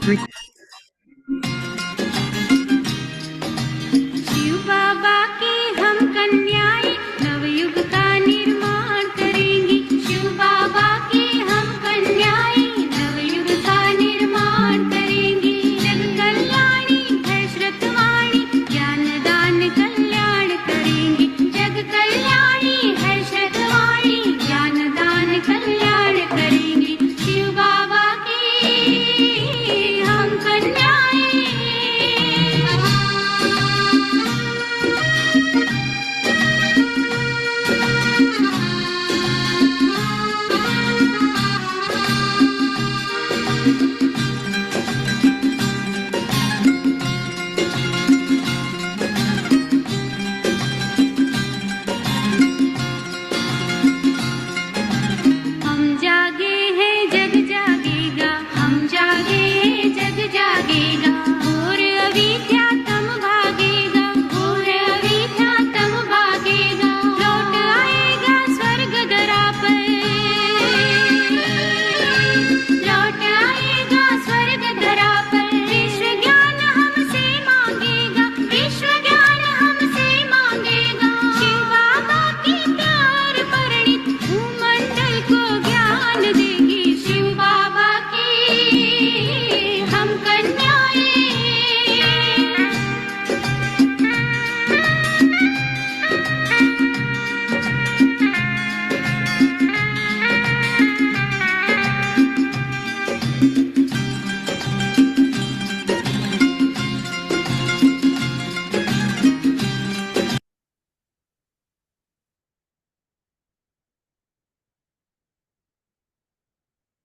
शिव बाबा की हम कन्याएं नवयुग का निर्माण करेंगी। शिव बाबा की हम कन्याएं नवयुग का निर्माण करेंगी। जग कल्याणी है श्रुतवाणी ज्ञान दान कल्याण करेंगी। जग कल्याणी है श्रुतवाणी ज्ञान दान कल्याण करेंगी। शिव बाबा की हम कन्याएं। हम जागे हैं जग जागेगा। हम जागे हैं जग जागेगा। घोर अविद्यातम भागेगा। घोर अविद्यातम भागेगा। लौट आएगा स्वर्ग धरा पर। लौट आएगा स्वर्ग धरा पर। विश्व ज्ञान हमसे मांगेगा। विश्व ज्ञान हमसे मांगेगा। शिव बाबा की प्यार परिणित भूमंडल को ज्ञान देगी। शिव बाबा की हम कन्याएं।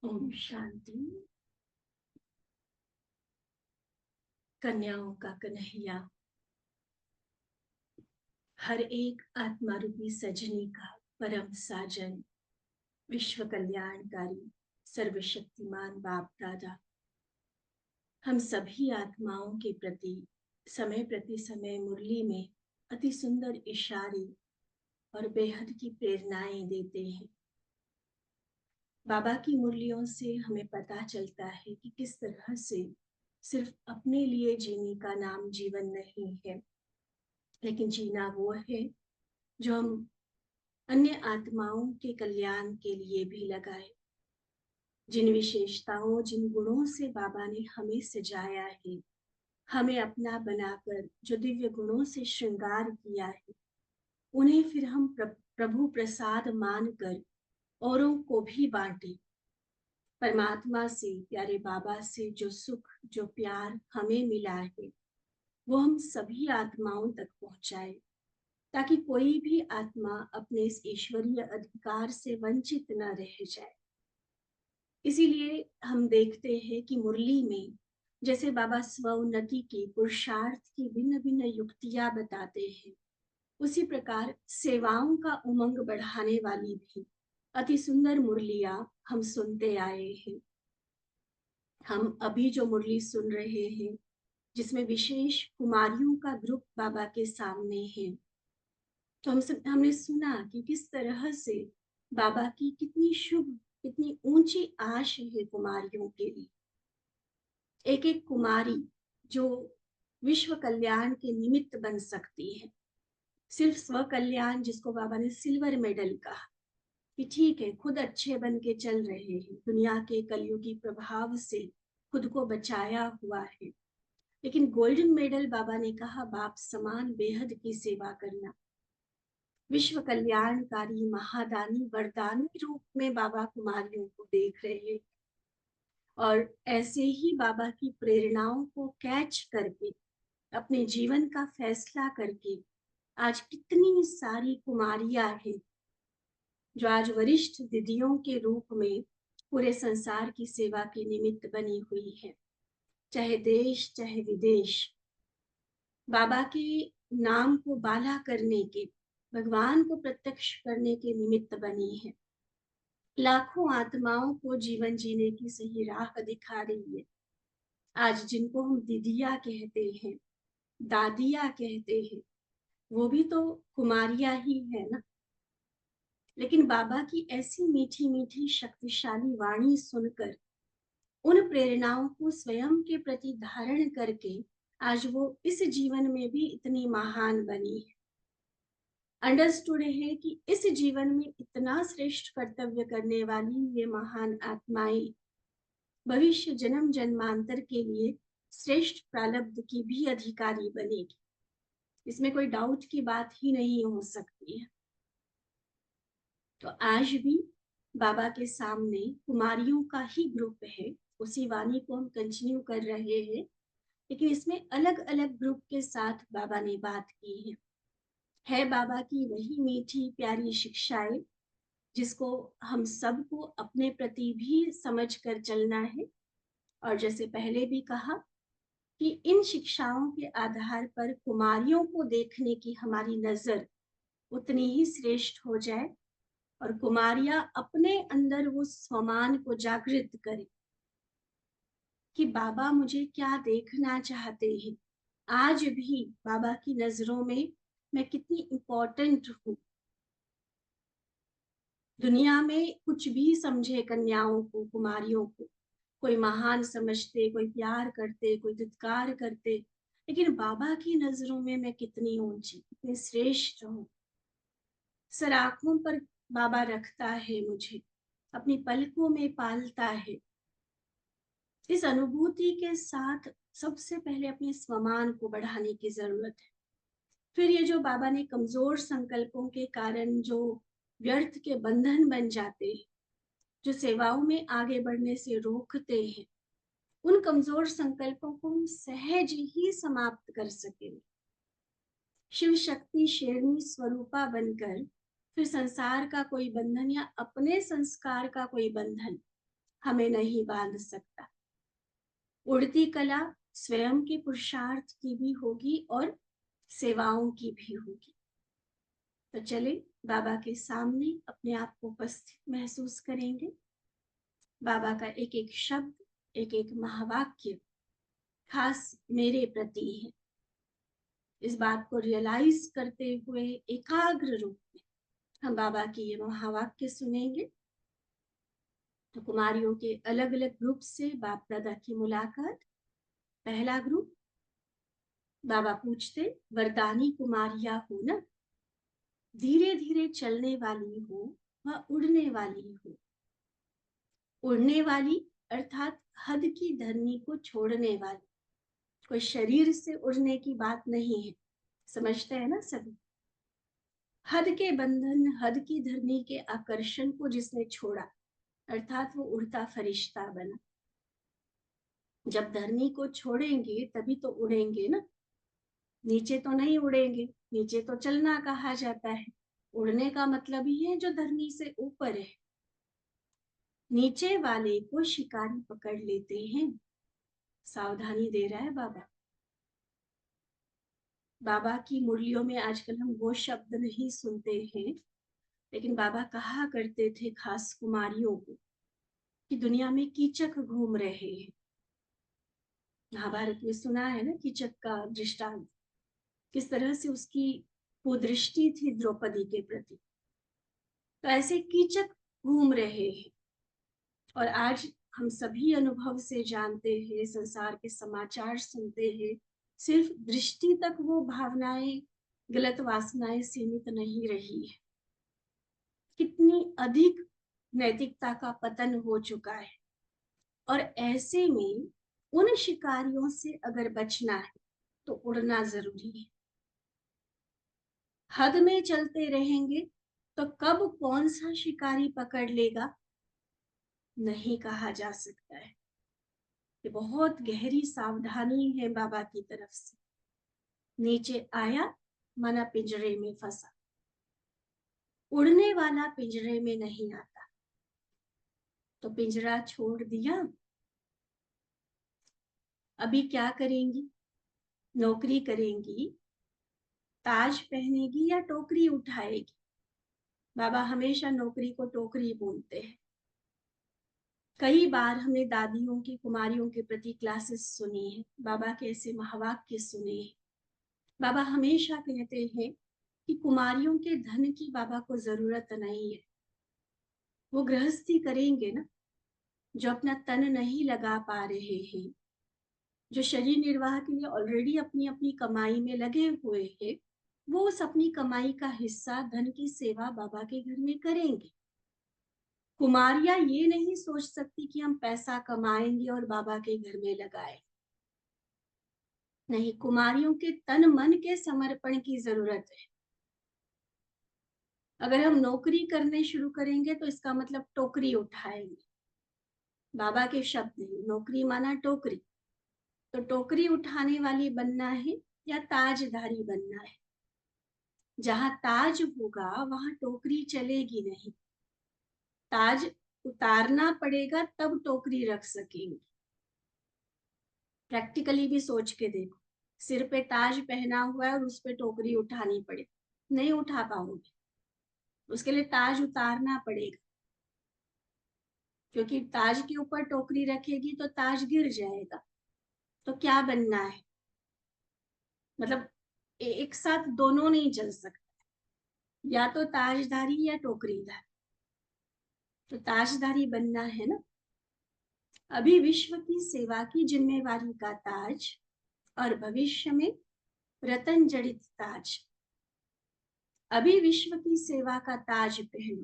ओम शांति। कन्याओं का कन्हैया हर एक आत्मा रूपी सजनी का परम साजन विश्व कल्याणकारी सर्वशक्तिमान बाप दादा हम सभी आत्माओं के प्रति समय मुरली में अति सुंदर इशारे और बेहद की प्रेरणाएं देते हैं। बाबा की मुरलियों से हमें पता चलता है कि किस तरह से सिर्फ अपने लिए जीने का नाम जीवन नहीं है, लेकिन जीना वो है जो हम अन्य आत्माओं के कल्याण के लिए भी लगाए। जिन विशेषताओं जिन गुणों से बाबा ने हमें सजाया है, हमें अपना बनाकर जो दिव्य गुणों से श्रृंगार किया है, उन्हें फिर हम प्रभु प्रसाद मानकर औरों को भी बांटे। परमात्मा से, प्यारे बाबा से जो सुख जो प्यार हमें मिला है वो हम सभी आत्माओं तक पहुंचाए, ताकि कोई भी आत्मा अपने इस ईश्वरीय अधिकार से वंचित न रह जाए। इसीलिए हम देखते हैं कि मुरली में जैसे बाबा स्वउन्नति की, पुरुषार्थ की भिन्न भिन्न युक्तियां बताते हैं, उसी प्रकार सेवाओं का उमंग बढ़ाने वाली भी अति सुंदर मुरलियां हम सुनते आए हैं। हम अभी जो मुरली सुन रहे हैं जिसमें विशेष कुमारियों का ग्रुप बाबा के सामने है, तो हमने सुना कि किस तरह से बाबा की कितनी शुभ, कितनी ऊंची आश है कुमारियों के लिए। एक एक कुमारी जो विश्व कल्याण के निमित्त बन सकती है। सिर्फ स्व कल्याण, जिसको बाबा ने सिल्वर मेडल कहा कि ठीक है, खुद अच्छे बन के चल रहे हैं, दुनिया के कलयुगी प्रभाव से खुद को बचाया हुआ है, लेकिन गोल्डन मेडल बाबा ने कहा बाप समान बेहद की सेवा करना। विश्व कल्याणकारी महादानी वरदानी रूप में बाबा कुमारियों को देख रहे हैं, और ऐसे ही बाबा की प्रेरणाओं को कैच करके अपने जीवन का फैसला करके आज कितनी सारी कुमारियां हैं जो आज वरिष्ठ दीदियों के रूप में पूरे संसार की सेवा के निमित्त बनी हुई है। चाहे देश चाहे विदेश, बाबा के नाम को बाला करने के, भगवान को प्रत्यक्ष करने के निमित्त बनी है। लाखों आत्माओं को जीवन जीने की सही राह दिखा रही है। आज जिनको हम दीदिया कहते हैं, दादिया कहते हैं, वो भी तो कुमारियां ही है ना। लेकिन बाबा की ऐसी मीठी मीठी शक्तिशाली वाणी सुनकर उन प्रेरणाओं को स्वयं के प्रति धारण करके आज वो इस जीवन में भी इतनी महान बनी है। अंडरस्टूड है कि इस जीवन में इतना श्रेष्ठ कर्तव्य करने वाली ये महान आत्माएं भविष्य जन्म जन्मांतर के लिए श्रेष्ठ प्रारब्ध की भी अधिकारी बनेगी। इसमें कोई डाउट की बात ही नहीं हो सकती है। तो आज भी बाबा के सामने कुमारियों का ही ग्रुप है, उसी वाणी को हम कंटिन्यू कर रहे हैं, लेकिन इसमें अलग अलग ग्रुप के साथ बाबा ने बात की है बाबा की वही मीठी प्यारी शिक्षाएं जिसको हम सबको अपने प्रति भी समझ कर चलना है। और जैसे पहले भी कहा कि इन शिक्षाओं के आधार पर कुमारियों को देखने की हमारी नजर उतनी ही श्रेष्ठ हो जाए और कुमारियां अपने अंदर वो स्वमान को जागृत करें कि बाबा मुझे क्या देखना चाहते हैं, आज भी बाबा की नजरों में मैं कितनी इम्पोर्टेंट हूँ। दुनिया में कुछ भी समझे कन्याओं को, कुमारियों को, कोई महान समझते, कोई प्यार करते, कोई धिक्कार करते, लेकिन बाबा की नजरों में मैं कितनी ऊंची, कितनी श्रेष्ठ हूँ। सर आंखों पर बाबा रखता है मुझे, अपनी पलकों में पालता है। इस अनुभूति के साथ सबसे पहले अपने स्वमान को बढ़ाने की जरूरत है। फिर ये जो बाबा ने कमजोर संकल्पों के कारण जो व्यर्थ के बंधन बन जाते हैं, जो सेवाओं में आगे बढ़ने से रोकते हैं, उन कमजोर संकल्पों को हम सहज ही समाप्त कर सकें। शिव शक्ति शेरनी स्वरूपा बनकर फिर संसार का कोई बंधन या अपने संस्कार का कोई बंधन हमें नहीं बांध सकता। उड़ती कला स्वयं के पुरुषार्थ की भी होगी और सेवाओं की भी होगी। तो चले बाबा के सामने अपने आप को उपस्थित महसूस करेंगे। बाबा का एक एक शब्द, एक एक महावाक्य खास मेरे प्रति है। इस बात को रियलाइज करते हुए एकाग्र रूप में हम बाबा की ये महावाक्य सुनेंगे। तो कुमारियों के अलग अलग ग्रुप से बाप दादा की मुलाकात। पहला ग्रुप, बाबा पूछते, वरदानी कुमारियां हो ना, धीरे धीरे चलने वाली हो व उड़ने वाली हो। उड़ने वाली अर्थात हद की धरनी को छोड़ने वाली, कोई शरीर से उड़ने की बात नहीं है, समझते हैं ना सभी। हद के बंधन, हद की धरनी के आकर्षण को जिसने छोड़ा अर्थात वो उड़ता फरिश्ता बना। जब धरनी को छोड़ेंगे तभी तो उड़ेंगे ना, नीचे तो नहीं उड़ेंगे। नीचे तो चलना कहा जाता है, उड़ने का मतलब ही है जो धरनी से ऊपर है। नीचे वाले को शिकारी पकड़ लेते हैं, सावधानी दे रहा है बाबा। बाबा की मुरलियों में आजकल हम वो शब्द नहीं सुनते हैं, लेकिन बाबा कहा करते थे खास कुमारियों को कि दुनिया में कीचक घूम रहे हैं। महाभारत में सुना है ना कीचक का दृष्टांत, किस तरह से उसकी कुदृष्टि थी द्रौपदी के प्रति। तो ऐसे कीचक घूम रहे हैं और आज हम सभी अनुभव से जानते हैं, संसार के समाचार सुनते हैं, सिर्फ दृष्टि तक वो भावनाएं, गलत वासनाएं सीमित नहीं रही है। कितनी अधिक नैतिकता का पतन हो चुका है। और ऐसे में उन शिकारियों से अगर बचना है तो उड़ना जरूरी है। हद में चलते रहेंगे तो कब कौन सा शिकारी पकड़ लेगा नहीं कहा जा सकता है। ये बहुत गहरी सावधानी है बाबा की तरफ से। नीचे आया माना पिंजरे में फंसा। उड़ने वाला पिंजरे में नहीं आता, तो पिंजरा छोड़ दिया। अभी क्या करेंगी? नौकरी करेंगी, ताज पहनेगी या टोकरी उठाएगी? बाबा हमेशा नौकरी को टोकरी बोलते हैं। कई बार हमने दादियों की, कुमारियों के प्रति क्लासेस सुनी है, बाबा के ऐसे महावाक्य सुने हैं। बाबा हमेशा कहते हैं कि कुमारियों के धन की बाबा को जरूरत नहीं है, वो गृहस्थी करेंगे ना, जो अपना तन नहीं लगा पा रहे हैं, जो शरीर निर्वाह के लिए ऑलरेडी अपनी अपनी कमाई में लगे हुए हैं, वो उस अपनी कमाई का हिस्सा धन की सेवा बाबा के घर में करेंगे। कुमारियां ये नहीं सोच सकती कि हम पैसा कमाएंगे और बाबा के घर में लगाए। नहीं, कुमारियों के तन मन के समर्पण की जरूरत है। अगर हम नौकरी करने शुरू करेंगे तो इसका मतलब टोकरी उठाएंगे। बाबा के शब्द हैं, नौकरी माना टोकरी। तो टोकरी उठाने वाली बनना है या ताजधारी बनना है। जहां ताज होगा वहां टोकरी चलेगी नहीं। ताज उतारना पड़ेगा तब टोकरी रख सकेंगे। प्रैक्टिकली भी सोच के देखो, सिर पे ताज पहना हुआ है और उस पे टोकरी उठानी पड़े, नहीं उठा पाओगे। उसके लिए ताज उतारना पड़ेगा, क्योंकि ताज के ऊपर टोकरी रखेगी तो ताज गिर जाएगा। तो क्या बनना है, मतलब एक साथ दोनों नहीं चल सकता, या तो ताजधारी या टोकरीधारी। तो ताजधारी बनना है ना। अभी विश्व की सेवा की जिम्मेवारी का ताज और भविष्य में रतन जड़ित ताज। अभी विश्व की सेवा का ताज पहनो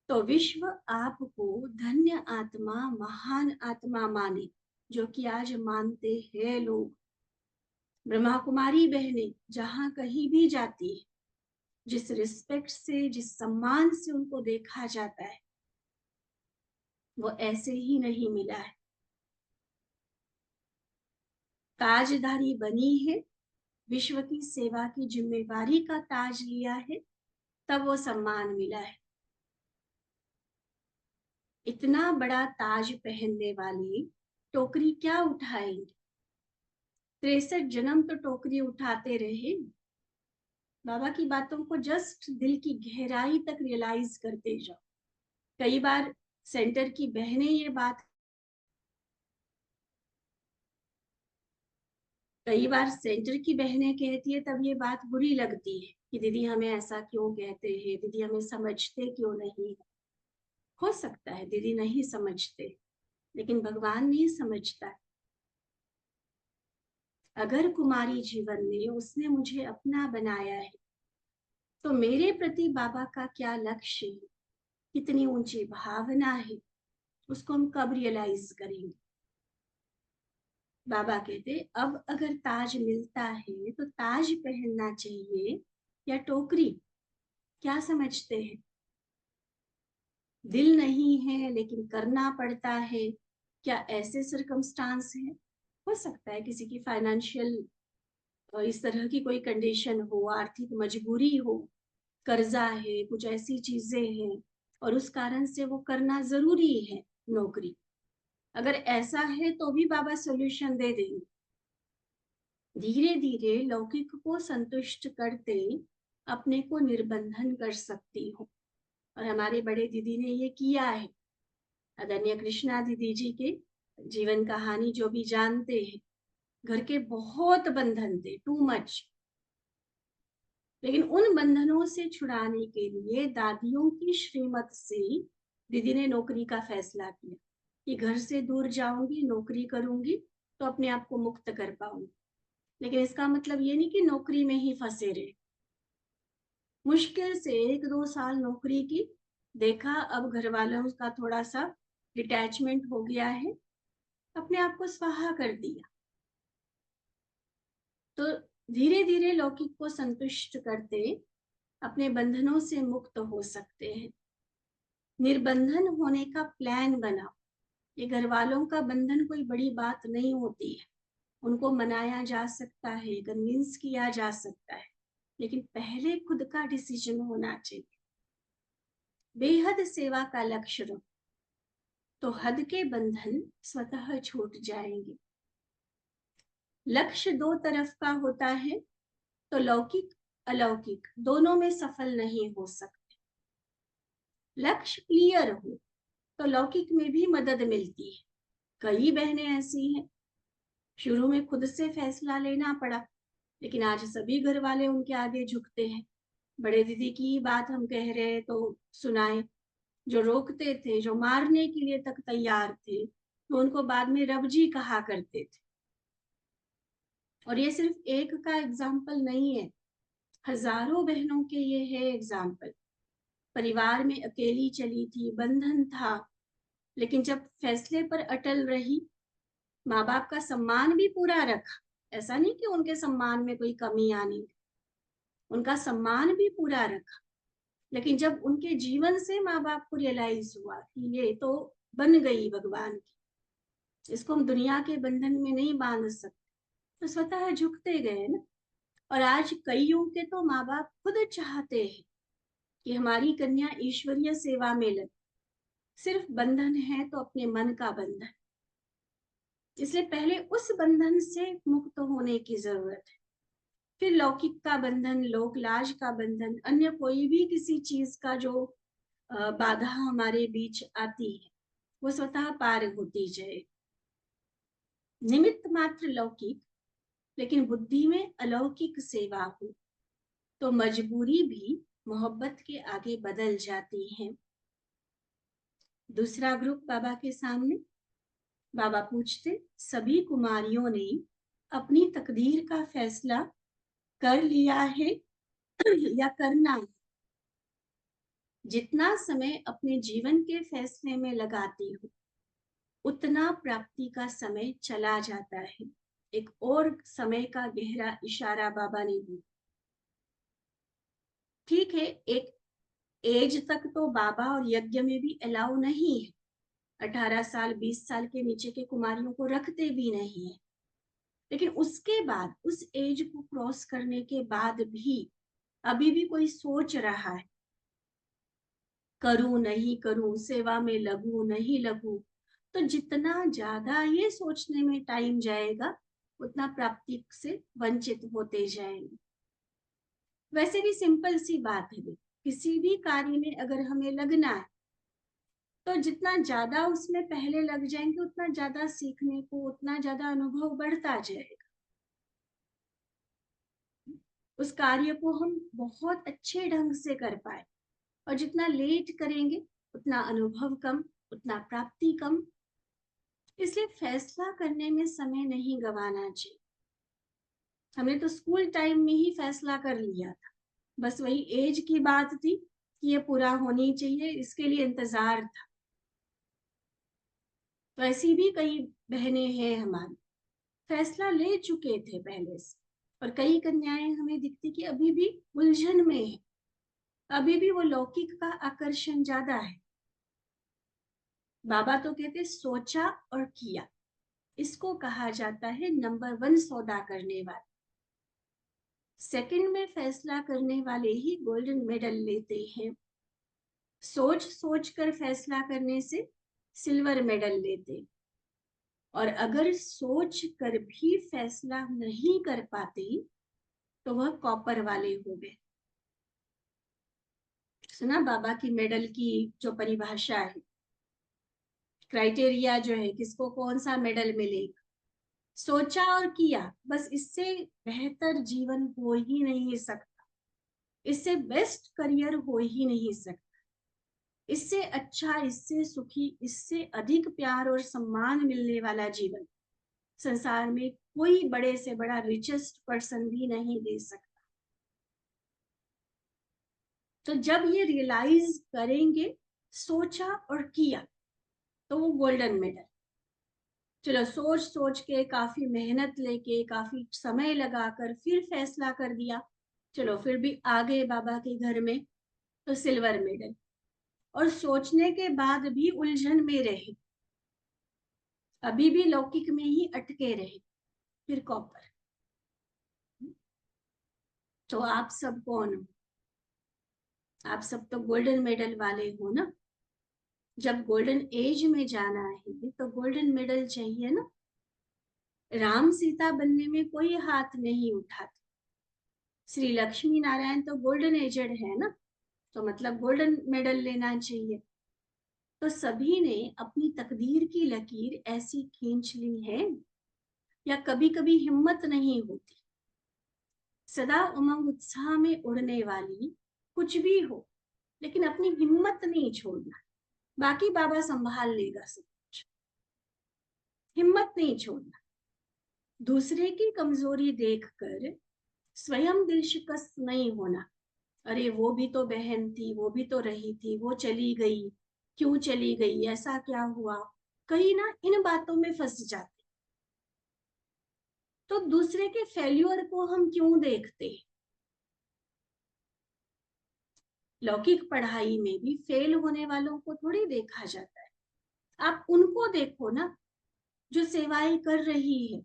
तो विश्व आपको धन्य आत्मा, महान आत्मा माने, जो कि आज मानते हैं लोग। ब्रह्मा कुमारी बहनें जहां कहीं भी जाती है, जिस रिस्पेक्ट से, जिस सम्मान से उनको देखा जाता है, वो ऐसे ही नहीं मिला है। ताजधारी बनी है, विश्व की सेवा की जिम्मेवारी का ताज लिया है, तब वो सम्मान मिला है। इतना बड़ा ताज पहनने वाली टोकरी क्या उठाएंगे? 63 जन्म तो टोकरी उठाते रहे। बाबा की बातों को जस्ट दिल की गहराई तक रियलाइज करते जाओ। कई बार सेंटर की बहनें ये बात, कई बार सेंटर की बहनें कहती है, तब ये बात बुरी लगती है कि दीदी हमें ऐसा क्यों कहते हैं, दीदी हमें समझते क्यों नहीं। हो सकता है दीदी नहीं समझते, लेकिन भगवान नहीं समझता। अगर कुमारी जीवन में उसने मुझे अपना बनाया है, तो मेरे प्रति बाबा का क्या लक्ष्य है, कितनी ऊंची भावना है, उसको हम कब रियलाइज करेंगे? बाबा कहते, अब अगर ताज मिलता है तो ताज पहनना चाहिए या टोकरी? क्या समझते हैं? दिल नहीं है लेकिन करना पड़ता है, क्या ऐसे सर्कमस्टांस है? हो सकता है किसी की फाइनेंशियल इस तरह की कोई कंडीशन हो, आर्थिक मजबूरी हो, कर्जा है, कुछ ऐसी चीजें हैं और उस कारण से वो करना जरूरी है नौकरी। अगर ऐसा है तो भी बाबा सोल्यूशन दे देंगे। धीरे धीरे लौकिक को संतुष्ट करते अपने को निर्बंधन कर सकती हो, और हमारे बड़े दीदी ने ये किया है। आदरणीय कृष्णा दीदी जी के जीवन कहानी जो भी जानते हैं, घर के बहुत बंधन थे, टू मच। लेकिन उन बंधनों से छुड़ाने के लिए दादियों की श्रीमत से दीदी ने नौकरी का फैसला किया कि घर से दूर जाऊंगी, नौकरी करूंगी तो अपने आप को मुक्त कर पाऊंगी। लेकिन इसका मतलब ये नहीं कि नौकरी में ही फंसे रहे। मुश्किल से 1-2 साल नौकरी की, देखा अब घर वालों का थोड़ा सा डिटैचमेंट हो गया है, अपने आप को स्वाहा कर दिया। तो धीरे धीरे लौकिक को संतुष्ट करते अपने बंधनों से मुक्त हो सकते हैं। निर्बंधन होने का प्लान बनाओ। ये घर वालों का बंधन कोई बड़ी बात नहीं होती है, उनको मनाया जा सकता है, कन्विंस किया जा सकता है, लेकिन पहले खुद का डिसीजन होना चाहिए। बेहद सेवा का लक्ष्य रखो तो हद के बंधन स्वतः छूट जाएंगे। लक्ष्य दो तरफ का होता है तो लौकिक अलौकिक दोनों में सफल नहीं हो सकते। लक्ष्य क्लियर हो तो लौकिक में भी मदद मिलती है। कई बहनें ऐसी हैं, शुरू में खुद से फैसला लेना पड़ा, लेकिन आज सभी घर वाले उनके आगे झुकते हैं। बड़े दीदी की बात हम कह रहे हैं तो सुनाए, जो रोकते थे, जो मारने के लिए तक तैयार थे, तो उनको बाद में रब जी कहा करते थे। और ये सिर्फ एक का एग्जाम्पल नहीं है, हजारों बहनों के ये है एग्जाम्पल। परिवार में अकेली चली थी, बंधन था, लेकिन जब फैसले पर अटल रही, माँ बाप का सम्मान भी पूरा रखा। ऐसा नहीं कि उनके सम्मान में कोई कमी आनी, उनका सम्मान भी पूरा रखा। लेकिन जब उनके जीवन से माँ बाप को रियलाइज हुआ कि ये तो बन गई भगवान की, इसको हम दुनिया के बंधन में नहीं बांध सकते, तो स्वतः झुकते गए ना। और आज कईयों के तो माँ बाप खुद चाहते हैं कि हमारी कन्या ईश्वरीय सेवा में लगे। सिर्फ बंधन है तो अपने मन का बंधन, इसलिए पहले उस बंधन से मुक्त होने की जरूरत है। फिर लौकिक का बंधन, लोक लाज का बंधन, अन्य कोई भी किसी चीज का जो बाधा हमारे बीच आती है, वो स्वतः पार होती जाए। निमित्त मात्र लौकिक, लेकिन बुद्धि में अलौकिक सेवा हो तो मजबूरी भी मोहब्बत के आगे बदल जाती है। दूसरा ग्रुप बाबा के सामने, बाबा पूछते, सभी कुमारियों ने अपनी तकदीर का फैसला कर लिया है या करना है? जितना समय अपने जीवन के फैसले में लगाती हो, उतना प्राप्ति का समय चला जाता है। एक और समय का गहरा इशारा बाबा ने दिया। ठीक है, एक एज तक तो बाबा और यज्ञ में भी अलाउ नहीं है, 18 साल 20 साल के नीचे के कुमारियों को रखते भी नहीं है। लेकिन उसके बाद, उस एज को क्रॉस करने के बाद भी अभी भी कोई सोच रहा है, करूं नहीं करूं, सेवा में लगूं नहीं लगूं, तो जितना ज्यादा ये सोचने में टाइम जाएगा, उतना प्राप्ति से वंचित होते जाएंगे। वैसे भी सिंपल सी बात है, किसी भी कार्य में अगर हमें लगना है, तो जितना ज्यादा उसमें पहले लग जाएंगे, उतना ज्यादा सीखने को, उतना ज्यादा अनुभव बढ़ता जाएगा। उस कार्य को हम बहुत अच्छे ढंग से कर पाए। और जितना लेट करेंगे, उतना अनुभव कम, उतना प्राप्ति कम। इसलिए फैसला करने में समय नहीं गंवाना चाहिए। हमने तो स्कूल टाइम में ही फैसला कर लिया था, बस वही एज की बात थी कि ये पूरा होनी चाहिए, इसके लिए इंतजार था। तो ऐसी भी कई बहनें हैं हमारी, फैसला ले चुके थे पहले से, और कई कन्याएं हमें दिखती कि अभी भी उलझन में है, अभी भी वो लौकिक का आकर्षण ज्यादा है। बाबा तो कहते सोचा और किया, इसको कहा जाता है नंबर 1 सौदा करने वाले। सेकंड में फैसला करने वाले ही गोल्डन मेडल लेते हैं। सोच सोच कर फैसला करने से सिल्वर मेडल लेते, और अगर सोच कर भी फैसला नहीं कर पाते तो वह कॉपर वाले हो गए। सुना बाबा की मेडल की जो परिभाषा है, क्राइटेरिया जो है, किसको कौन सा मेडल मिलेगा? सोचा और किया, बस इससे बेहतर जीवन हो ही नहीं सकता, इससे बेस्ट करियर हो ही नहीं सकता, इससे अच्छा, इससे सुखी, इससे अधिक प्यार और सम्मान मिलने वाला जीवन संसार में कोई बड़े से बड़ा रिचेस्ट पर्सन भी नहीं दे सकता। तो जब ये रियलाइज करेंगे, सोचा और किया, तो वो गोल्डन मेडल। चलो, सोच सोच के, काफी मेहनत लेके, काफी समय लगाकर फिर फैसला कर दिया, चलो फिर भी आ गए बाबा के घर में, तो सिल्वर मेडल। और सोचने के बाद भी उलझन में रहे, अभी भी लौकिक में ही अटके रहे, फिर कॉपर। तो आप सब कौन हो? आप सब तो गोल्डन मेडल वाले हो ना। जब गोल्डन एज में जाना है तो गोल्डन मेडल चाहिए ना। राम सीता बनने में कोई हाथ नहीं उठाता। श्री लक्ष्मी नारायण तो गोल्डन एजेड है ना, तो मतलब गोल्डन मेडल लेना चाहिए। तो सभी ने अपनी तकदीर की लकीर ऐसी खींच ली है, या कभी कभी हिम्मत नहीं होती। सदा उमंग उत्साह में उड़ने वाली, कुछ भी हो, लेकिन अपनी हिम्मत नहीं छोड़ना। बाकी बाबा संभाल लेगा सब कुछ। हिम्मत नहीं छोड़ना। दूसरे की कमजोरी देखकर स्वयं दिल शिकस्त नहीं होना। अरे वो भी तो बहन थी, वो भी तो रही थी, वो चली गई, क्यों चली गई, ऐसा क्या हुआ, कहीं ना इन बातों में फंस जाते। तो दूसरे के फेल्यूर को हम क्यों देखते। लौकिक पढ़ाई में भी फेल होने वालों को थोड़ी देखा जाता है। आप उनको देखो ना जो सेवाएं कर रही है,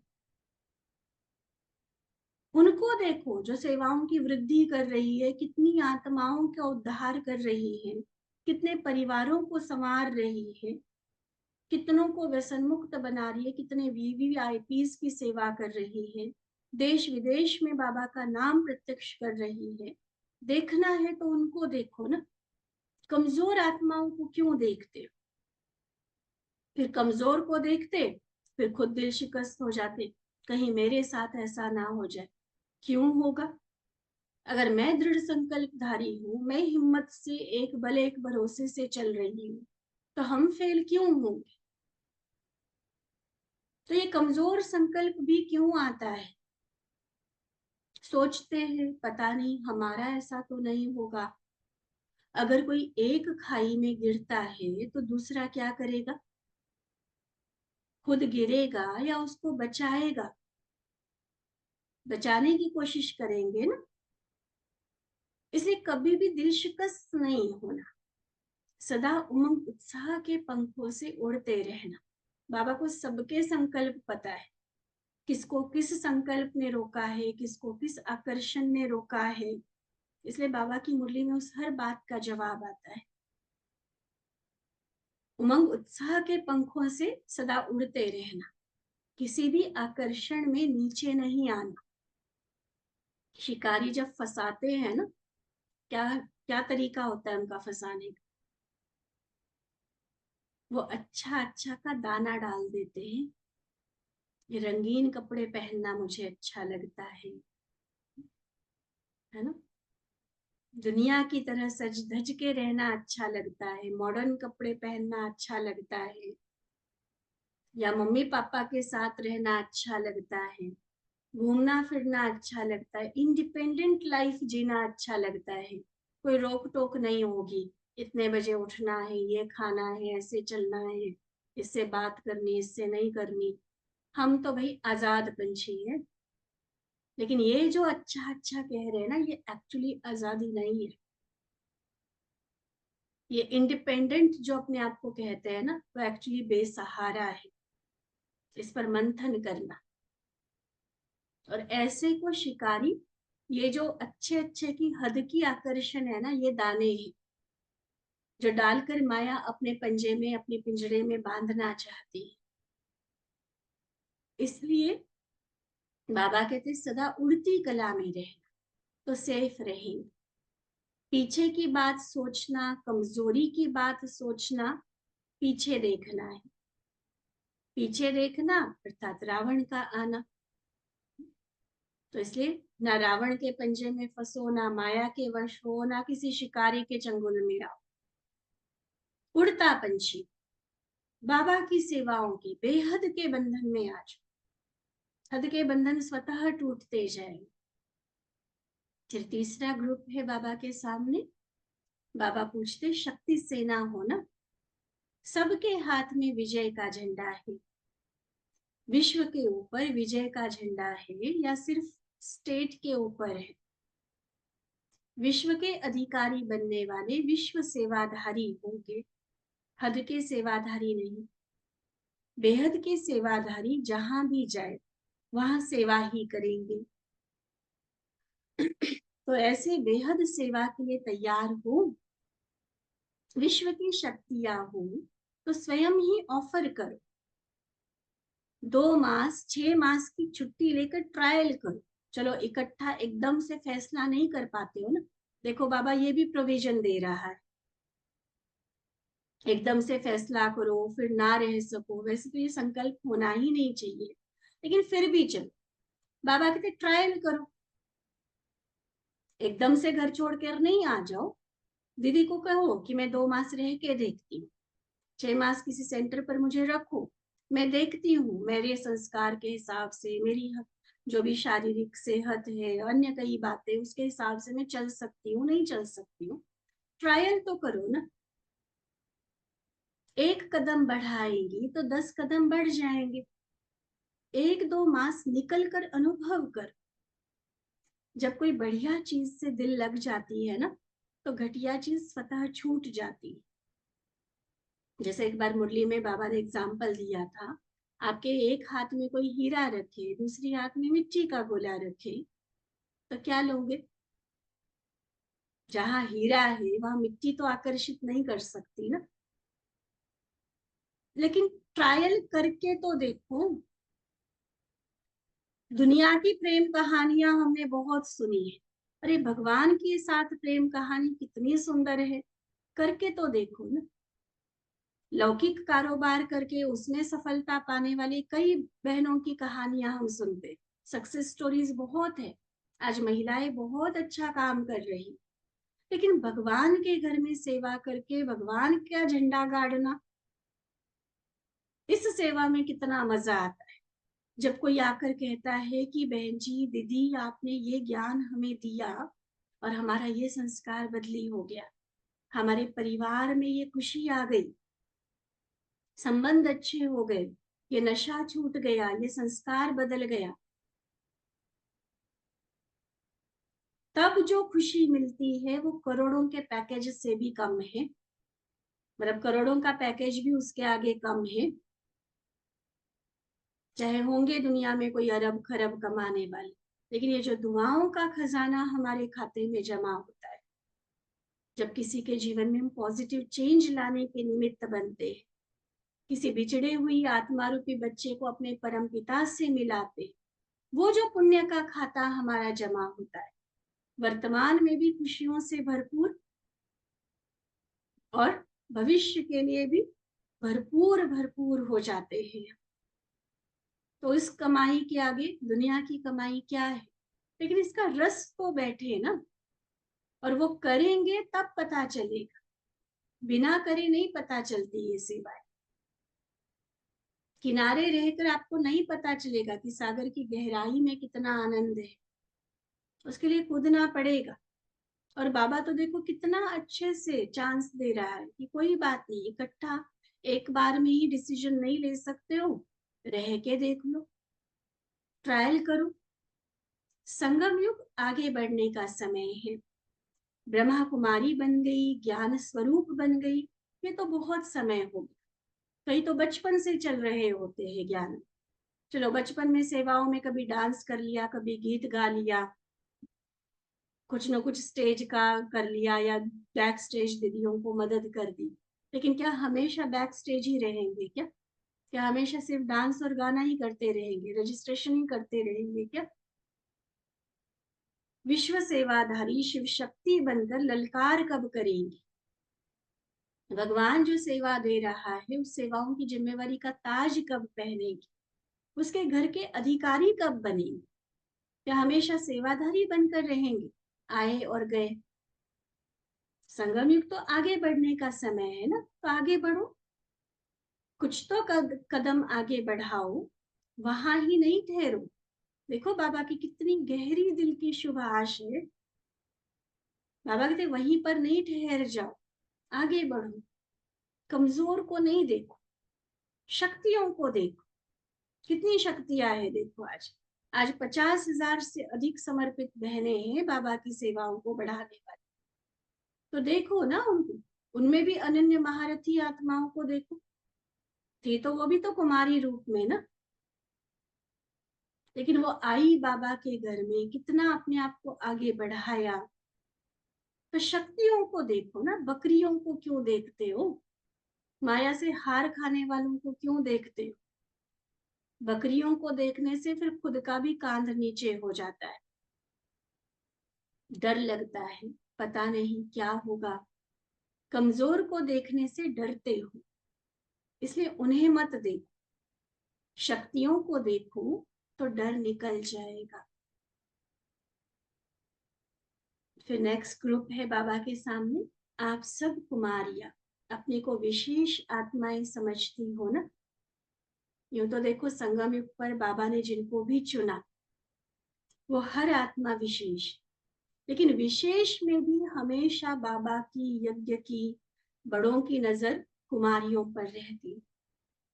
उनको देखो जो सेवाओं की वृद्धि कर रही है, कितनी आत्माओं का उद्धार कर रही है, कितने परिवारों को संवार रही है, कितनों को व्यसन मुक्त बना रही है, कितने वीवीआईपीस की सेवा कर रही है, देश विदेश में बाबा का नाम प्रत्यक्ष कर रही है। देखना है तो उनको देखो ना। कमजोर आत्माओं को क्यों देखते। फिर कमजोर को देखते, फिर खुद दिल शिकस्त हो जाते, कहीं मेरे साथ ऐसा ना हो जाए। क्यों होगा। अगर मैं दृढ़ संकल्पधारी हूं, मैं हिम्मत से एक बल एक भरोसे से चल रही हूं, तो हम फेल क्यों होंगे। तो ये कमजोर संकल्प भी क्यों आता है। सोचते हैं पता नहीं हमारा ऐसा तो नहीं होगा। अगर कोई एक खाई में गिरता है तो दूसरा क्या करेगा। खुद गिरेगा या उसको बचाएगा। बचाने की कोशिश करेंगे ना। इसलिए कभी भी दिल शिकस्त नहीं होना। सदा उमंग उत्साह के पंखों से उड़ते रहना। बाबा को सबके संकल्प पता है, किसको किस संकल्प ने रोका है, किसको किस आकर्षण ने रोका है। इसलिए बाबा की मुरली में उस हर बात का जवाब आता है। उमंग उत्साह के पंखों से सदा उड़ते रहना, किसी भी आकर्षण में नीचे नहीं आना। शिकारी जब फंसाते हैं ना, क्या क्या तरीका होता है उनका फंसाने का। वो अच्छा अच्छा का दाना डाल देते हैं। ये रंगीन कपड़े पहनना मुझे अच्छा लगता है ना। दुनिया की तरह सज धज के रहना अच्छा लगता है, मॉडर्न कपड़े पहनना अच्छा लगता है, या मम्मी पापा के साथ रहना अच्छा लगता है, घूमना फिरना अच्छा लगता है, इंडिपेंडेंट लाइफ जीना अच्छा लगता है। कोई रोक टोक नहीं होगी, इतने बजे उठना है, ये खाना है, ऐसे चलना है, इससे बात करनी, इससे नहीं करनी। हम तो भाई आजाद पंछी है। लेकिन ये जो अच्छा अच्छा कह रहे हैं ना, ये एक्चुअली आजादी नहीं है। ये इंडिपेंडेंट जो अपने आप को कहते हैं ना, वो एक्चुअली बेसहारा है। इस पर मंथन करना। और ऐसे को शिकारी, ये जो अच्छे अच्छे की हद की आकर्षण है ना, ये दाने हैं जो डालकर माया अपने पंजे में, अपने पिंजरे में बांधना चाहती है। इसलिए बाबा कहते सदा उड़ती कला में रहना, तो सेफ रहेंगे। पीछे की बात सोचना, कमजोरी की बात सोचना, पीछे देखना है। पीछे देखना अर्थात रावण का आना। तो इसलिए ना रावण के पंजे में फंसो, ना माया के वश हो, ना किसी शिकारी के चंगुल में आओ। उड़ता पंछी बाबा की सेवाओं की बेहद के बंधन में आज, हद के बंधन स्वतः टूटते जाएंगे। फिर तीसरा ग्रुप है बाबा के सामने। बाबा पूछते शक्ति सेना हो ना, सबके हाथ में विजय का झंडा है। विश्व के ऊपर विजय का झंडा है या सिर्फ स्टेट के ऊपर है। विश्व के अधिकारी बनने वाले विश्व सेवाधारी होंगे, हद के सेवाधारी नहीं। बेहद के सेवाधारी जहां भी जाए वहां सेवा ही करेंगे। तो ऐसे बेहद सेवा के लिए तैयार हो, विश्व की शक्तियां हो, तो स्वयं ही ऑफर करो। 2 मास 6 मास की छुट्टी लेकर ट्रायल करो। चलो इकट्ठा एकदम से फैसला नहीं कर पाते हो ना, देखो बाबा ये भी प्रोविजन दे रहा है। एकदम से फैसला करो फिर ना रह सको, वैसे तो ये संकल्प होना ही नहीं चाहिए। लेकिन फिर भी चलो, बाबा कहते ट्रायल करो। एकदम से घर छोड़ कर नहीं आ जाओ। दीदी को कहो कि मैं 2 मास रह के देखती हूँ, 6 मास किसी सेंटर पर मुझे रखो, मैं देखती हूँ मेरे संस्कार के हिसाब से, मेरी जो भी शारीरिक सेहत है, अन्य कई बातें, उसके हिसाब से मैं चल सकती हूँ, नहीं चल सकती हूँ। ट्रायल तो करो ना। 1 कदम बढ़ाएंगी तो 10 कदम बढ़ जाएंगे। 1-2 मास निकल कर अनुभव कर। जब कोई बढ़िया चीज से दिल लग जाती है ना, तो घटिया चीज स्वतः छूट जाती है। जैसे एक बार मुरली में बाबा ने एग्जाम्पल दिया था, आपके एक हाथ में कोई हीरा रखे, दूसरी हाथ में मिट्टी का गोला रखे, तो क्या लोगे? जहां हीरा है वहां मिट्टी तो आकर्षित नहीं कर सकती ना। लेकिन ट्रायल करके तो देखो। दुनिया की प्रेम कहानियां हमने बहुत सुनी है, अरे भगवान के साथ प्रेम कहानी कितनी सुंदर है, करके तो देखो ना। लौकिक कारोबार करके उसमें सफलता पाने वाली कई बहनों की कहानियां हम सुनते, सक्सेस स्टोरीज बहुत है। आज महिलाएं बहुत अच्छा काम कर रही, लेकिन भगवान के घर में सेवा करके भगवान का झंडा गाड़ना, इस सेवा में कितना मजा आता है। जब कोई आकर कहता है कि बहन जी, दीदी, आपने ये ज्ञान हमें दिया और हमारा ये संस्कार बदली हो गया, हमारे परिवार में ये खुशी आ गई, संबंध अच्छे हो गए, ये नशा छूट गया, ये संस्कार बदल गया, तब जो खुशी मिलती है वो करोड़ों के पैकेज से भी कम है। मतलब करोड़ों का पैकेज भी उसके आगे कम है। चाहे होंगे दुनिया में कोई अरब खरब कमाने वाले, लेकिन ये जो दुआओं का खजाना हमारे खाते में जमा होता है, जब किसी के जीवन में हम पॉजिटिव चेंज लाने के निमित्त बनते हैं, किसी बिछड़े हुई आत्मा रूपी बच्चे को अपने परम पिता से मिलाते, वो जो पुण्य का खाता हमारा जमा होता है, वर्तमान में भी खुशियों से भरपूर और भविष्य के लिए भी भरपूर भरपूर हो जाते हैं। तो इस कमाई के आगे दुनिया की कमाई क्या है? लेकिन इसका रस तो बैठे ना, और वो करेंगे तब पता चलेगा, बिना करे नहीं पता चलती ये सेवाएं। किनारे रहकर आपको नहीं पता चलेगा कि सागर की गहराई में कितना आनंद है, उसके लिए कूदना पड़ेगा। और बाबा तो देखो कितना अच्छे से चांस दे रहा है कि कोई बात नहीं, इकट्ठा एक बार में ही डिसीजन नहीं ले सकते हो, रह के देख लो, ट्रायल करो। संगम युग आगे बढ़ने का समय है। ब्रह्मा कुमारी बन गई, ज्ञान स्वरूप बन गई, ये तो बहुत समय हो गया। कई तो बचपन से चल रहे होते हैं ज्ञान। चलो बचपन में सेवाओं में कभी डांस कर लिया, कभी गीत गा लिया, कुछ न कुछ स्टेज का कर लिया, या बैक स्टेज दीदियों को मदद कर दी, लेकिन क्या हमेशा बैक स्टेज ही रहेंगे क्या? क्या हमेशा सिर्फ डांस और गाना ही करते रहेंगे, रजिस्ट्रेशन ही करते रहेंगे क्या? विश्व सेवाधारी शिव शक्ति बनकर ललकार कब करेंगे? भगवान जो सेवा दे रहा है उस सेवाओं की जिम्मेवारी का ताज कब पहनेगी? उसके घर के अधिकारी कब बनेंगे? या हमेशा सेवाधारी बनकर रहेंगे, आए और गए? संगम युग तो आगे बढ़ने का समय है ना, तो आगे बढ़ो, कुछ तो कदम आगे बढ़ाओ, वहां ही नहीं ठहरो। देखो बाबा की कितनी गहरी दिल की शुभ आश है। बाबा कहते वहीं पर नहीं ठहर जाओ, आगे बढ़ो। कमजोर को नहीं देखो, शक्तियों को देखो। कितनी शक्तियां है देखो। आज आज 50,000 से अधिक समर्पित बहनें हैं बाबा की सेवाओं को बढ़ाने वाली। तो देखो ना उनको, उनमें भी अनन्य महारथी आत्माओं को देखो। थी तो वो भी तो कुमारी रूप में ना, लेकिन वो आई बाबा के घर में, कितना अपने आप को आगे बढ़ाया। तो शक्तियों को देखो ना, बकरियों को क्यों देखते हो? माया से हार खाने वालों को क्यों देखते हो? बकरियों को देखने से फिर खुद का भी कांध नीचे हो जाता है, डर लगता है, पता नहीं क्या होगा। कमजोर को देखने से डरते हो, इसलिए उन्हें मत देखो। शक्तियों को देखो तो डर निकल जाएगा। फिर नेक्स्ट ग्रुप है बाबा के सामने, आप सब कुमारियां, अपने को विशेष आत्माएं समझती हो ना। यूं तो देखो संगम युग पर बाबा ने जिनको भी चुना वो हर आत्मा विशेष, लेकिन विशेष में भी हमेशा बाबा की, यज्ञ की, बड़ों की नजर कुमारियों पर रहती,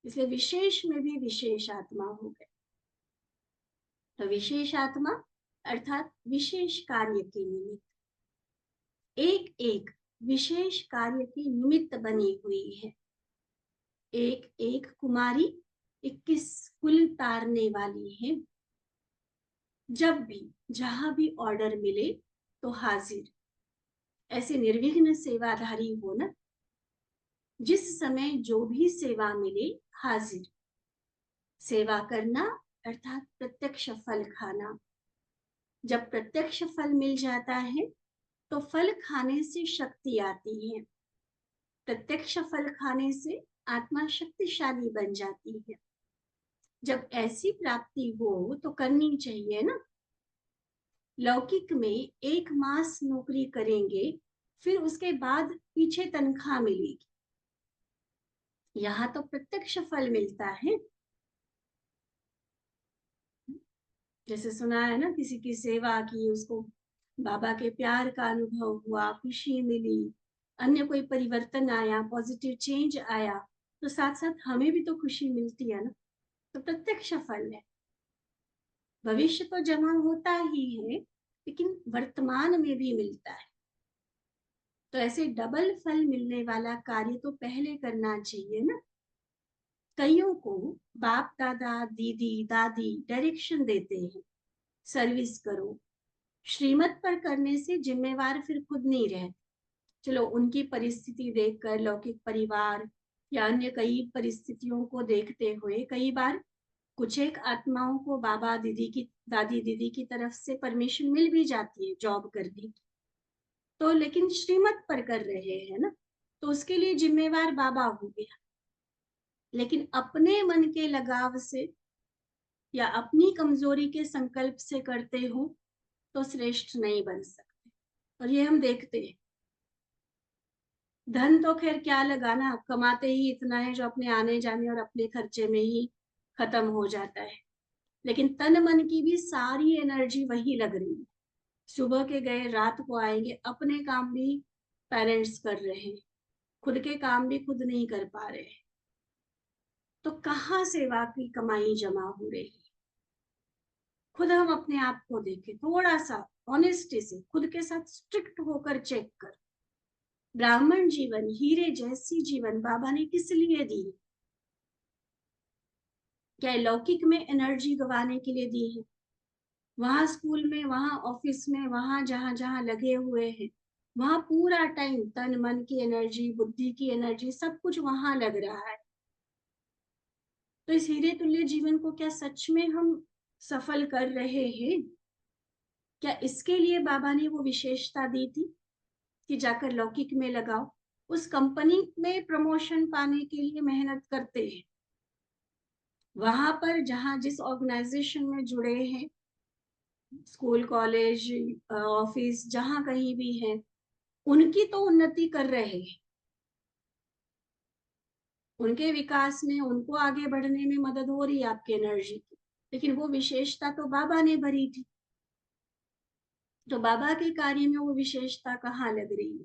इसलिए विशेष में भी विशेष आत्मा हो गए। तो विशेष आत्मा अर्थात विशेष कार्य के निमित्त, एक एक विशेष कार्य की निमित्त बनी हुई है। एक एक कुमारी 21 कुल तारने वाली है। जब भी जहां भी ऑर्डर मिले तो हाजिर, ऐसे निर्विघ्न सेवाधारी हो ना। जिस समय जो भी सेवा मिले हाजिर, सेवा करना अर्थात प्रत्यक्ष फल खाना। जब प्रत्यक्ष फल मिल जाता है तो फल खाने से शक्ति आती है, प्रत्यक्ष फल खाने से आत्मा शक्तिशाली बन जाती है। जब ऐसी प्राप्ति हो तो करनी चाहिए ना। लौकिक में 1 मास नौकरी करेंगे, फिर उसके बाद पीछे तनख्वाह मिलेगी। यहाँ तो प्रत्यक्ष फल मिलता है। जैसे सुना है ना, किसी की सेवा की, उसको बाबा के प्यार का अनुभव हुआ, खुशी मिली, अन्य कोई परिवर्तन आया, पॉजिटिव चेंज आया, तो साथ साथ हमें भी तो खुशी मिलती है ना। तो प्रत्यक्ष फल है। भविष्य तो जमा होता ही है, लेकिन वर्तमान में भी मिलता है। तो ऐसे डबल फल मिलने वाला कार्य तो पहले करना चाहिए ना। कईयों को बाप दादा, दीदी, दादी डायरेक्शन देते हैं, सर्विस करो। श्रीमत पर करने से जिम्मेवार फिर खुद नहीं रहे। चलो उनकी परिस्थिति देखकर, लौकिक परिवार या अन्य कई परिस्थितियों को देखते हुए, कई बार कुछ एक आत्माओं को बाबा दीदी की, दादी दीदी की तरफ से परमिशन मिल भी जाती है जॉब करने की, तो लेकिन श्रीमत पर कर रहे हैं ना, तो उसके लिए जिम्मेवार बाबा हो गया। लेकिन अपने मन के लगाव से या अपनी कमजोरी के संकल्प से करते हो तो श्रेष्ठ नहीं बन सकते। और ये हम देखते हैं। धन तो खैर क्या लगाना, कमाते ही इतना है जो अपने आने जाने और अपने खर्चे में ही खत्म हो जाता है। लेकिन तन मन की भी सारी एनर्जी वही लग रही है। सुबह के गए रात को आएंगे, अपने काम भी पेरेंट्स कर रहे हैं, खुद के काम भी खुद नहीं कर पा रहे हैं। तो कहाँ सेवा की कमाई जमा हो रही है? खुद हम अपने आप को देखें, थोड़ा सा ऑनेस्टी से खुद के साथ स्ट्रिक्ट होकर चेक कर। ब्राह्मण जीवन, हीरे जैसी जीवन बाबा ने किस लिए दी? क्या लौकिक में एनर्जी गवाने के लिए दी है? वहां स्कूल में, वहां ऑफिस में, वहां जहां जहां लगे हुए हैं, वहां पूरा टाइम तन मन की एनर्जी, बुद्धि की एनर्जी, सब कुछ वहां लग रहा है। तो इस हीरे तुल्य जीवन को क्या सच में हम सफल कर रहे हैं? क्या इसके लिए बाबा ने वो विशेषता दी थी कि जाकर लौकिक में लगाओ? उस कंपनी में प्रमोशन पाने के लिए मेहनत करते हैं, वहां पर जहां जिस ऑर्गेनाइजेशन में जुड़े हैं, स्कूल, कॉलेज, ऑफिस, जहां कहीं भी है, उनकी तो उन्नति कर रहे हैं, उनके विकास में, उनको आगे बढ़ने में मदद हो रही है आपकी एनर्जी की। लेकिन वो विशेषता तो बाबा ने भरी थी, तो बाबा के कार्य में वो विशेषता कहाँ लग रही है?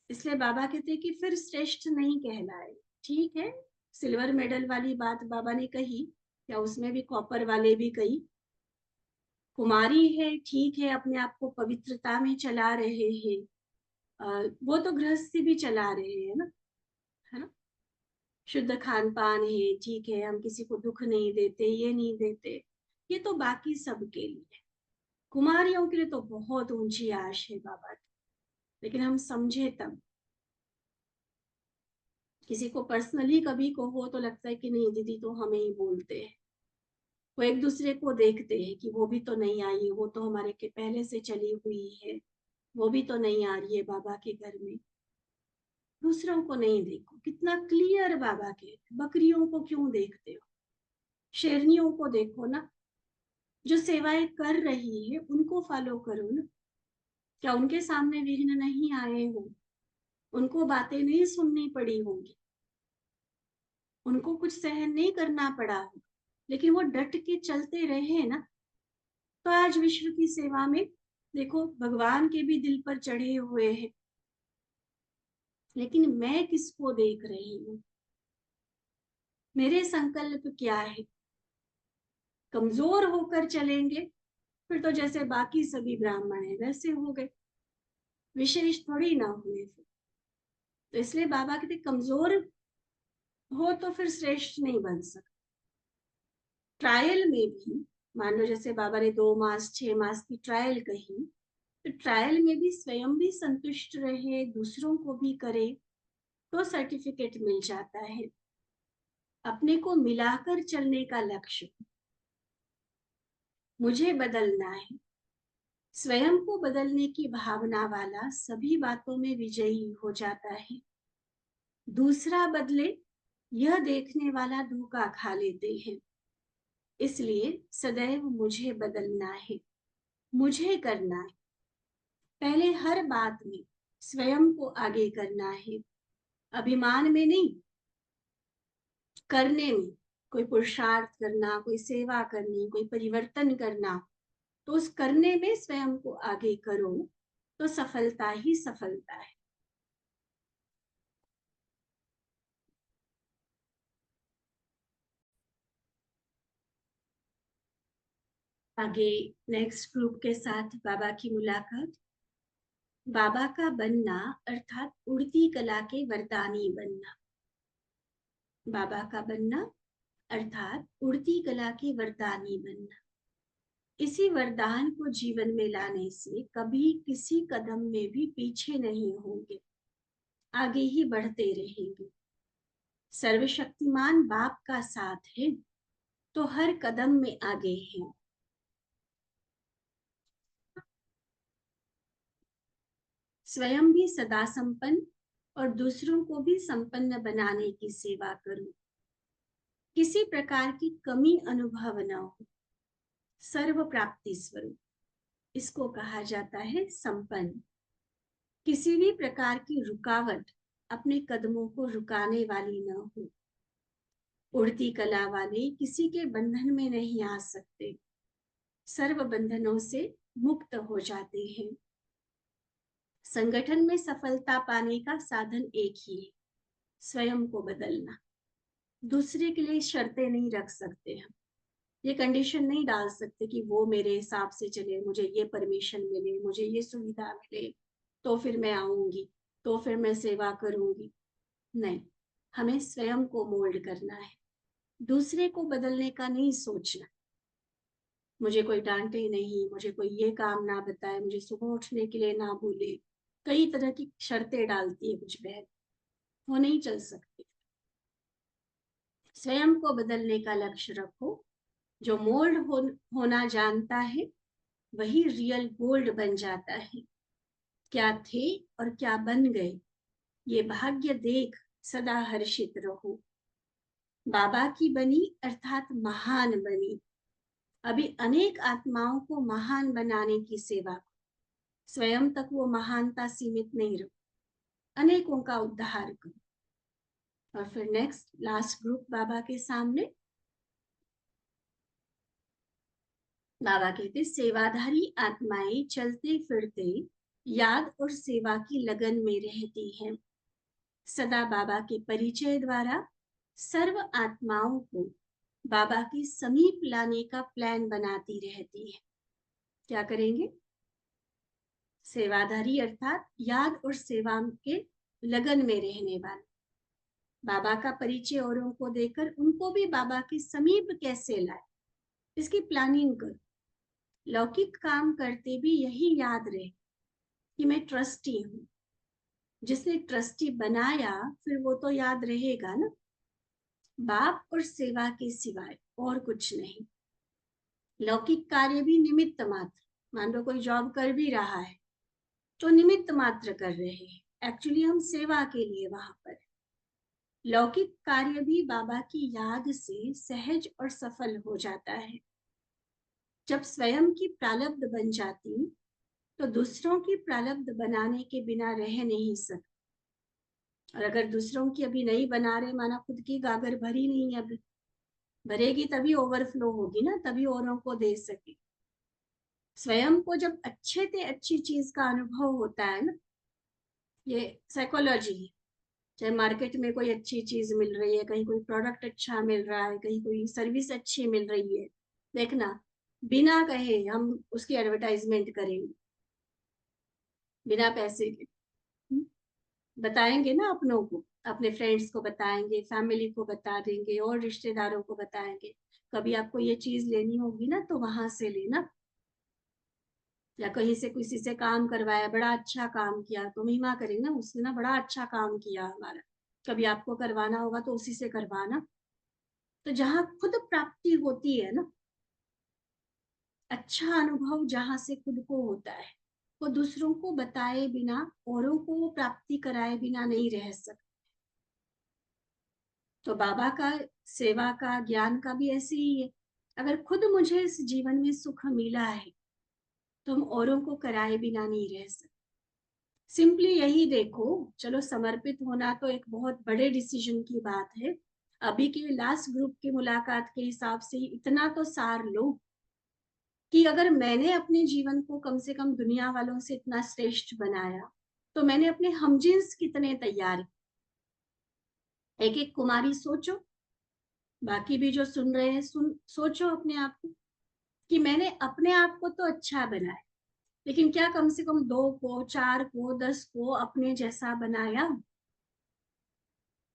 इसलिए बाबा कहते हैं कि फिर श्रेष्ठ नहीं कहलाए। ठीक है, सिल्वर मेडल वाली बात बाबा ने कही, या उसमें भी कॉपर वाले भी कही। कुमारी है, ठीक है, अपने आप को पवित्रता में चला रहे हैं, वो तो गृहस्थी भी चला रहे हैं ना, है ना। शुद्ध खान पान है, ठीक है, हम किसी को दुख नहीं देते, ये नहीं देते, ये तो बाकी सबके लिए। कुमारियों के लिए तो बहुत ऊंची आश है बाबा की, लेकिन हम समझे तब। किसी को पर्सनली कभी को हो तो लगता है कि नहीं, दीदी तो हमें ही बोलते हैं। वो एक दूसरे को देखते हैं कि वो भी तो नहीं आई है, वो तो हमारे के पहले से चली हुई है, वो भी तो नहीं आ रही है बाबा के घर में। दूसरों को नहीं देखो, कितना क्लियर बाबा के। बकरियों को क्यों देखते हो? शेरनियों को देखो ना, जो सेवाएं कर रही है उनको फॉलो करो ना। क्या उनके सामने विघ्न नहीं आए हों, उनको बातें नहीं सुननी पड़ी होंगी, उनको कुछ सहन नहीं करना पड़ा हो, लेकिन वो डट के चलते रहे ना, तो आज विश्व की सेवा में देखो भगवान के भी दिल पर चढ़े हुए हैं। लेकिन मैं किसको देख रही हूँ, मेरे संकल्प क्या है? कमजोर होकर चलेंगे फिर तो जैसे बाकी सभी ब्राह्मण है वैसे हो गए, विशेष थोड़ी ना हुए फिर। तो इसलिए बाबा कहते कमजोर हो तो फिर श्रेष्ठ नहीं बन सकते। ट्रायल में भी मान लो जैसे बाबा ने 2 मास 6 मास की ट्रायल कही, तो ट्रायल में भी स्वयं भी संतुष्ट रहे, दूसरों को भी करे, तो सर्टिफिकेट मिल जाता है। अपने को मिलाकर चलने का लक्ष्य, मुझे बदलना है, स्वयं को बदलने की भावना वाला सभी बातों में विजयी हो जाता है। दूसरा बदले यह देखने वाला धोखा खा लेते हैं। इसलिए सदैव मुझे बदलना है, मुझे करना है। पहले हर बात में स्वयं को आगे करना है, अभिमान में नहीं, करने में। कोई पुरुषार्थ करना, कोई सेवा करनी, कोई परिवर्तन करना, तो उस करने में स्वयं को आगे करो तो सफलता ही सफलता है। आगे नेक्स्ट ग्रुप के साथ बाबा की मुलाकात। बाबा का बनना अर्थात उड़ती कला के वरदानी बनना। बाबा का बनना अर्थात उड़ती कला के वरदानी बनना। इसी वरदान को जीवन में लाने से कभी किसी कदम में भी पीछे नहीं होंगे, आगे ही बढ़ते रहेंगे। सर्वशक्तिमान बाप का साथ है तो हर कदम में आगे हैं। स्वयं भी सदा संपन्न और दूसरों को भी संपन्न बनाने की सेवा करो। किसी प्रकार की कमी अनुभव न हो। सर्व प्राप्ति स्वरूप, इसको कहा जाता है संपन्न। किसी भी प्रकार की रुकावट अपने कदमों को रुकाने वाली न हो। उड़ती कला वाले किसी के बंधन में नहीं आ सकते, सर्व बंधनों से मुक्त हो जाते हैं। संगठन में सफलता पाने का साधन एक ही है, स्वयं को बदलना। दूसरे के लिए शर्तें नहीं रख सकते हम, ये कंडीशन नहीं डाल सकते कि वो मेरे हिसाब से चले, मुझे ये परमिशन मिले, मुझे ये सुविधा मिले तो फिर मैं आऊंगी, तो फिर मैं सेवा करूंगी। नहीं, हमें स्वयं को मोल्ड करना है, दूसरे को बदलने का नहीं सोचना। मुझे कोई डांटे नहीं, मुझे कोई ये काम ना बताए, मुझे सुबह उठने के लिए ना बोले, कई तरह की शर्तें डालती है कुछ बहन, वो नहीं चल सकती। स्वयं को बदलने का लक्ष्य रखो। जो मोल्ड होना जानता है वही रियल गोल्ड बन जाता है। क्या थे और क्या बन गए, ये भाग्य देख सदा हर्षित रहो। बाबा की बनी अर्थात महान बनी। अभी अनेक आत्माओं को महान बनाने की सेवा, स्वयं तक वो महानता सीमित नहीं रहो, अनेकों का उद्धार करो। और फिर नेक्स्ट लास्ट ग्रुप बाबा के सामने। बाबा कहते सेवाधारी आत्माएं चलते फिरते याद और सेवा की लगन में रहती हैं। सदा बाबा के परिचय द्वारा सर्व आत्माओं को बाबा के समीप लाने का प्लान बनाती रहती है। क्या करेंगे? सेवाधारी अर्थात याद और सेवा के लगन में रहने वाले। बाबा का परिचय औरों को देकर उनको भी बाबा के समीप कैसे लाए, इसकी प्लानिंग करो। लौकिक काम करते भी यही याद रहे कि मैं ट्रस्टी हूं। जिसने ट्रस्टी बनाया फिर वो तो याद रहेगा ना, बाप और सेवा के सिवाय और कुछ नहीं। लौकिक कार्य भी निमित्त मात्र, मान लो कोई जॉब कर भी रहा है तो निमित्त मात्र कर रहे हैं, एक्चुअली हम सेवा के लिए वहां पर। लौकिक कार्य भी बाबा की याद से सहज और सफल हो जाता है। जब स्वयं की प्रारब्ध बन जाती तो दूसरों की प्रारब्ध बनाने के बिना रह नहीं सकते। और अगर दूसरों की अभी नहीं बना रहे, माना खुद की गागर भरी नहीं है, अभी भरेगी तभी ओवरफ्लो होगी ना, तभी औरों को दे सके। स्वयं को जब अच्छे से अच्छी चीज का अनुभव होता है ना, ये साइकोलॉजी है। चाहे मार्केट में कोई अच्छी चीज मिल रही है, कहीं कोई प्रोडक्ट अच्छा मिल रहा है, कहीं कोई सर्विस अच्छी मिल रही है, देखना बिना कहे हम उसकी एडवर्टाइजमेंट करेंगे, बिना पैसे के। बताएंगे ना अपनों को, अपने फ्रेंड्स को बताएंगे, फैमिली को बता देंगे और रिश्तेदारों को बताएंगे। कभी आपको ये चीज लेनी होगी ना तो वहां से लेना, या कहीं से किसी से काम करवाया, बड़ा अच्छा काम किया तो महिमा करेंगे ना, उसने ना बड़ा अच्छा काम किया हमारा। कभी आपको करवाना होगा तो उसी से करवाना। तो जहाँ खुद प्राप्ति होती है ना, अच्छा अनुभव जहां से खुद को होता है, वो दूसरों को बताए बिना, औरों को प्राप्ति कराए बिना नहीं रह सकते। तो बाबा का, सेवा का, ज्ञान का भी ऐसे ही है। अगर खुद मुझे इस जीवन में सुख मिला है तो हम औरों को कराए बिना नहीं रह सकते। सिंपली यही देखो, चलो समर्पित होना तो एक बहुत बड़े डिसीजन की बात है। अभी के लास्ट ग्रुप की मुलाकात के हिसाब से इतना तो सार लो कि अगर मैंने अपने जीवन को कम से कम दुनिया वालों से इतना श्रेष्ठ बनाया, तो मैंने अपने हमजिन्स कितने तैयार। एक एक कुमारी सोचो, बाकी भी जो सुन रहे हैं सोचो अपने आप को कि मैंने अपने आप को तो अच्छा बनाया, लेकिन क्या कम से कम 2 को, 4 को, 10 को अपने जैसा बनाया?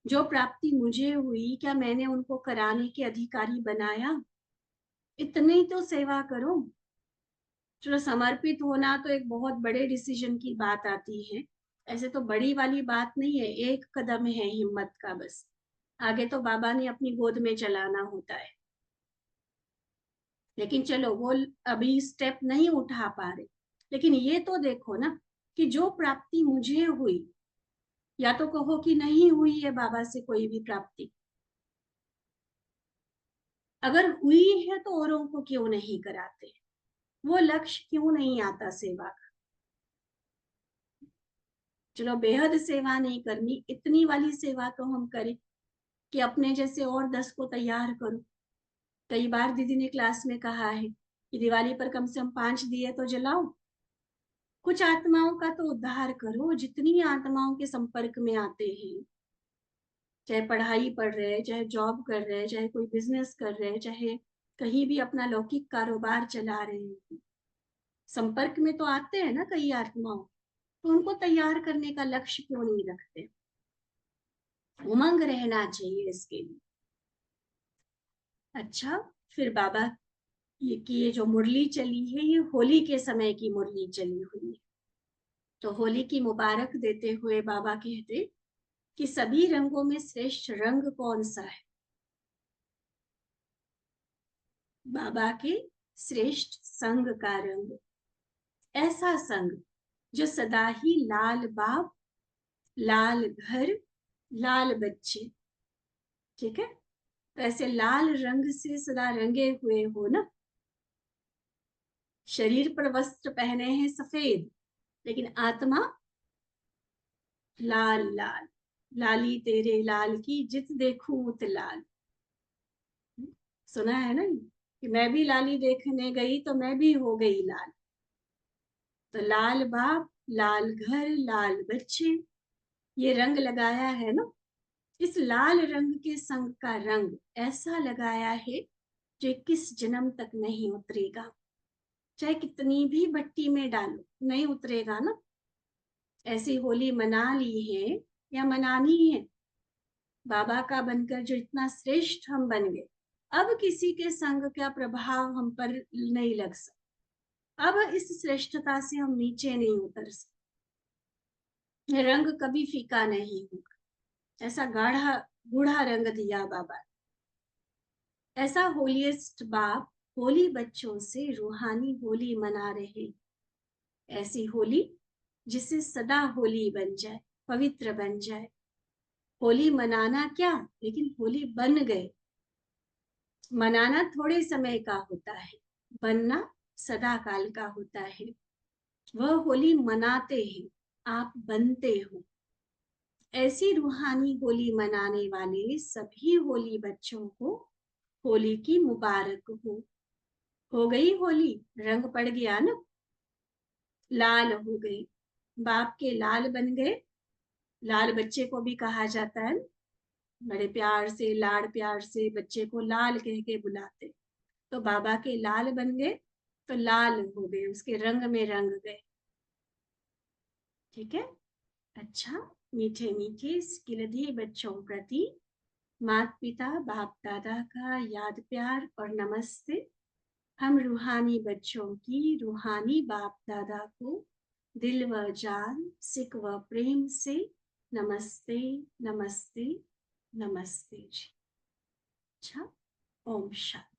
जो प्राप्ति मुझे हुई, क्या मैंने उनको कराने के अधिकारी बनाया? इतनी तो सेवा करो। चलो समर्पित होना तो एक बहुत बड़े डिसीजन की बात आती है, ऐसे तो बड़ी वाली बात नहीं है, एक कदम है हिम्मत का बस। आगे तो बाबा ने अपनी गोद में चलाना होता है। लेकिन चलो वो अभी स्टेप नहीं उठा पा रहे, लेकिन ये तो देखो ना कि जो प्राप्ति मुझे हुई, या तो कहो कि नहीं हुई है बाबा से कोई भी प्राप्ति, अगर हुई है तो औरों को क्यों नहीं कराते? वो लक्ष्य क्यों नहीं आता सेवा का? चलो बेहद सेवा नहीं करनी, इतनी वाली सेवा तो हम करें कि अपने जैसे और 10 को तैयार करो। कई बार दीदी ने क्लास में कहा है कि दिवाली पर कम से कम 5 दिए तो जलाओ, कुछ आत्माओं का तो उद्धार करो। जितनी आत्माओं के संपर्क में आते हैं, चाहे पढ़ाई पढ़ रहे हैं, चाहे जॉब कर रहे हैं, चाहे कोई बिजनेस कर रहे हैं, चाहे कहीं भी अपना लौकिक कारोबार चला रहे हैं, संपर्क में तो आते हैं ना कई आत्माओं, तो उनको तैयार करने का लक्ष्य क्यों नहीं रखते? उमंग रहना चाहिए इसके लिए। अच्छा, फिर बाबा ये जो मुरली चली है, ये होली के समय की मुरली चली हुई है। तो होली की मुबारक देते हुए बाबा कहते कि सभी रंगों में श्रेष्ठ रंग कौन सा है? बाबा के श्रेष्ठ संग का रंग, ऐसा संग जो सदा ही लाल बाप, लाल घर, लाल बच्चे, ठीक है, तो ऐसे लाल रंग से सदा रंगे हुए हो ना। शरीर पर वस्त्र पहने हैं सफेद, लेकिन आत्मा लाल लाल। लाली तेरे लाल की जित देखूं उत लाल। सुना है ना कि मैं भी लाली देखने गई तो मैं भी हो गई लाल। तो लाल बाप, लाल घर, लाल बच्चे, ये रंग लगाया है ना। इस लाल रंग के संग का रंग ऐसा लगाया है जो 21 जन्म तक नहीं उतरेगा। चाहे कितनी भी भट्टी में डालो, नहीं उतरेगा ना। ऐसी होली मना ली है या मनानी है, बाबा का बनकर जो इतना श्रेष्ठ हम बन गए, अब किसी के संग का प्रभाव हम पर नहीं लग सकता। अब इस श्रेष्ठता से हम नीचे नहीं उतर सकते। रंग कभी फीका नहीं होगा, ऐसा गाढ़ा गूढ़ा रंग दिया बाबा। ऐसा होलीएस्ट बाप होली बच्चों से रूहानी होली मना रहे। ऐसी होली जिससे सदा होली बन जाए, पवित्र बन जाए। होली मनाना क्या, लेकिन होली बन गए। मनाना थोड़े समय का होता है, बनना सदा काल का होता है। वह होली मनाते हैं, आप बनते हो। ऐसी रूहानी होली मनाने वाले सभी होली बच्चों को होली की मुबारक हो गई होली, रंग पड़ गया ना, लाल हो गई, बाप के लाल बन गए। लाल बच्चे को भी कहा जाता है, बड़े प्यार से लाड़ प्यार से बच्चे को लाल कह के बुलाते। तो बाबा के लाल बन गए, तो लाल हो गए, उसके रंग में रंग गए। ठीक है। अच्छा, मीठे मीठे स्किलधी बच्चों प्रति माता पिता बाप दादा का याद प्यार और नमस्ते। हम रूहानी बच्चों की रूहानी बाप दादा को दिल व जान सिक व प्रेम से नमस्ते नमस्ते नमस्ते जी। अच्छा, ओम शांति।